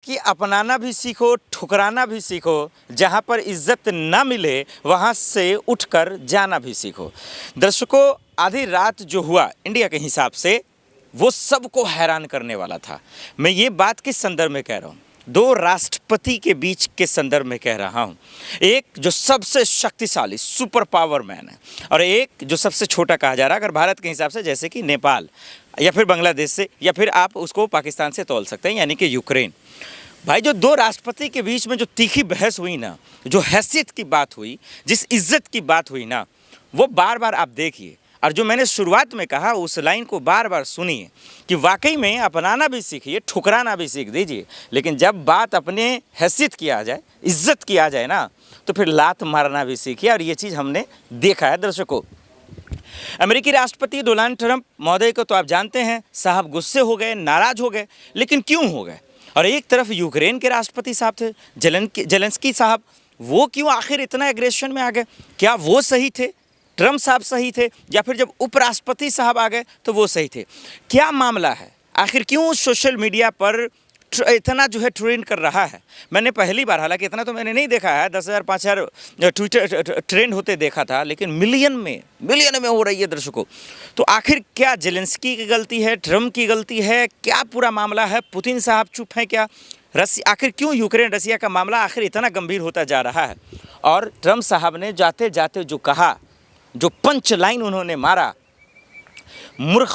कि अपनाना भी सीखो, ठुकराना भी सीखो, जहाँ पर इज्जत ना मिले वहाँ से उठकर जाना भी सीखो। दर्शकों, आधी रात जो हुआ इंडिया के हिसाब से वो सबको हैरान करने वाला था। मैं ये बात किस संदर्भ में कह रहा हूँ? दो राष्ट्रपति के बीच के संदर्भ में कह रहा हूँ। एक जो सबसे शक्तिशाली सुपर पावर मैन है और एक जो सबसे छोटा कहा जा रहा है अगर भारत के हिसाब से, जैसे कि नेपाल या फिर बांग्लादेश से, या फिर आप उसको पाकिस्तान से तोल सकते हैं, यानी कि यूक्रेन। भाई, जो दो राष्ट्रपति के बीच में जो तीखी बहस हुई ना, जो हैसियत की बात हुई, जिस इज्जत की बात हुई ना, वो बार बार आप देखिए। और जो मैंने शुरुआत में कहा उस लाइन को बार बार सुनिए कि वाकई में अपनाना भी सीखिए, ठुकराना भी सीख दीजिए, लेकिन जब बात अपने हैसियत की आ जाए, इज्जत की आ जाए ना, तो फिर लात मारना भी सीखिए। और ये चीज़ हमने देखा है दर्शकों। अमेरिकी राष्ट्रपति डोनाल्ड ट्रंप महोदय को तो आप जानते हैं, साहब गुस्से हो गए, नाराज हो गए, लेकिन क्यों हो गए? और एक तरफ यूक्रेन के राष्ट्रपति साहब थे, जेलेंस्की साहब, वो क्यों आखिर इतना एग्रेशन में आ गए? क्या वो सही थे? ट्रंप साहब सही थे? या फिर जब उपराष्ट्रपति साहब आ गए तो वो सही थे? क्या मामला है? आखिर क्यों सोशल मीडिया पर इतना जो है ट्रेंड कर रहा है? मैंने पहली बार, हालांकि इतना तो मैंने नहीं देखा है, 10,000 5,000 ट्विटर ट्रेंड होते देखा था, लेकिन मिलियन में हो रही है दर्शकों। तो आखिर क्या जेलेंस्की की गलती है, ट्रंप की गलती है? क्या पूरा मामला है? पुतिन साहब चुप हैं क्या? आखिर क्यों यूक्रेन रसिया का मामला आखिर इतना गंभीर होता जा रहा है? और ट्रंप साहब ने जाते जाते जो कहा, जो पंच लाइन उन्होंने मारा, मूर्ख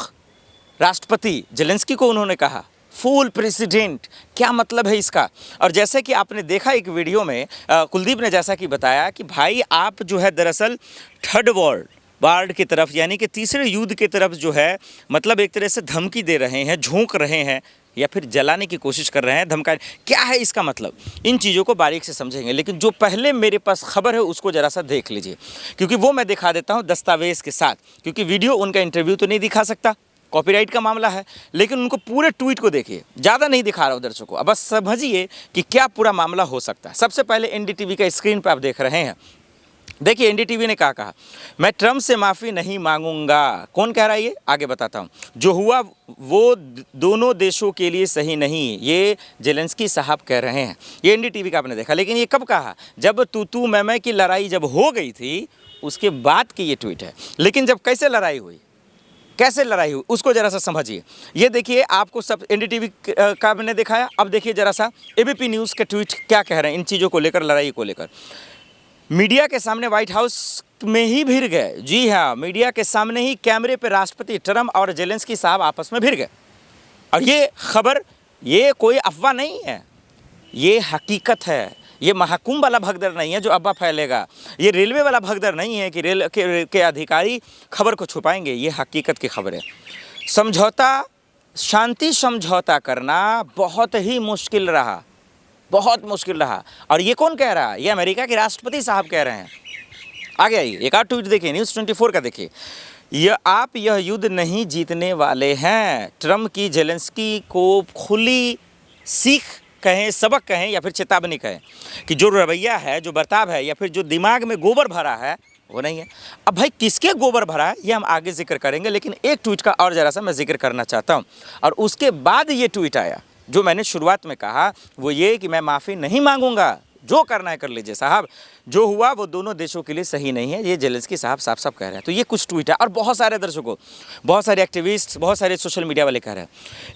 राष्ट्रपति जेलेंस्की को उन्होंने कहा, फूल प्रेसिडेंट, क्या मतलब है इसका? और जैसे कि आपने देखा एक वीडियो में कुलदीप ने जैसा कि बताया कि भाई आप जो है दरअसल थर्ड वर्ल्ड वार की तरफ, यानी कि तीसरे युद्ध की तरफ जो है, मतलब एक तरह से धमकी दे रहे हैं, झोंक रहे हैं, या फिर जलाने की कोशिश कर रहे हैं, धमकाने। क्या है इसका मतलब? इन चीज़ों को बारीक से समझेंगे, लेकिन जो पहले मेरे पास खबर है उसको ज़रा सा देख लीजिए, क्योंकि वो मैं दिखा देता हूँ दस्तावेज़ के साथ, क्योंकि वीडियो उनका इंटरव्यू तो नहीं दिखा सकता, कॉपीराइट का मामला है, लेकिन उनको पूरे ट्वीट को देखिए। ज़्यादा नहीं दिखा रहा हूँ दर्शकों, अब बस समझिए कि क्या पूरा मामला हो सकता है। सबसे पहले एनडीटीवी का स्क्रीन पर आप देख रहे हैं, देखिए एनडीटीवी ने क्या कहा, मैं ट्रंप से माफ़ी नहीं मांगूंगा। कौन कह रहा है ये? आगे बताता हूँ। जो हुआ वो दोनों देशों के लिए सही नहीं, ये जेलेंस्की साहब कह रहे हैं। ये एनडीटीवी का आपने देखा, लेकिन ये कब कहा? जब तू मैं की लड़ाई जब हो गई थी, उसके बाद की ये ट्वीट है। लेकिन जब कैसे लड़ाई हुई, उसको ज़रा सा समझिए। ये देखिए, आपको सब एनडीटीवी का मैंने दिखाया, अब देखिए ज़रा सा एबीपी न्यूज़ के ट्वीट क्या कह रहे हैं इन चीज़ों को लेकर, लड़ाई को लेकर। मीडिया के सामने व्हाइट हाउस में ही भिड़ गए। जी हाँ, मीडिया के सामने ही कैमरे पे राष्ट्रपति ट्रंप और जेलेंस्की साहब आपस में भिड़ गए। और ये खबर, ये कोई अफवाह नहीं है, ये हकीकत है। ये महाकुंभ वाला भगदड़ नहीं है जो अफवाह फैलेगा, ये रेलवे वाला भगदड़ नहीं है कि रेल के अधिकारी खबर को छुपाएंगे। ये हकीकत की खबर है। समझौता, शांति समझौता करना बहुत ही मुश्किल रहा, बहुत मुश्किल रहा। और ये कौन कह रहा है? ये अमेरिका के राष्ट्रपति साहब कह रहे हैं। आगे आइए, एक और ट्वीट देखिए, न्यूज़ 24 का देखिए। यह युद्ध नहीं जीतने वाले हैं। ट्रंप की जेलेंस्की को खुली सीख कहें, सबक कहें, या फिर चेतावनी कहें कि जो रवैया है, जो बर्ताव है, या फिर जो दिमाग में गोबर भरा है, वो नहीं है। अब भाई किसके गोबर भरा है ये हम आगे जिक्र करेंगे, लेकिन एक ट्वीट का और ज़रा सा मैं जिक्र करना चाहता हूँ। और उसके बाद ये ट्वीट आया जो मैंने शुरुआत में कहा, वो ये कि मैं माफ़ी नहीं मांगूंगा, जो करना है कर लीजिए साहब, जो हुआ वो दोनों देशों के लिए सही नहीं है। ये जेलेंस्की साहब साफ कह रहे हैं। तो ये कुछ ट्वीट है, और बहुत सारे दर्शकों, बहुत सारे एक्टिविस्ट, बहुत सारे सोशल मीडिया वाले कह रहे हैं।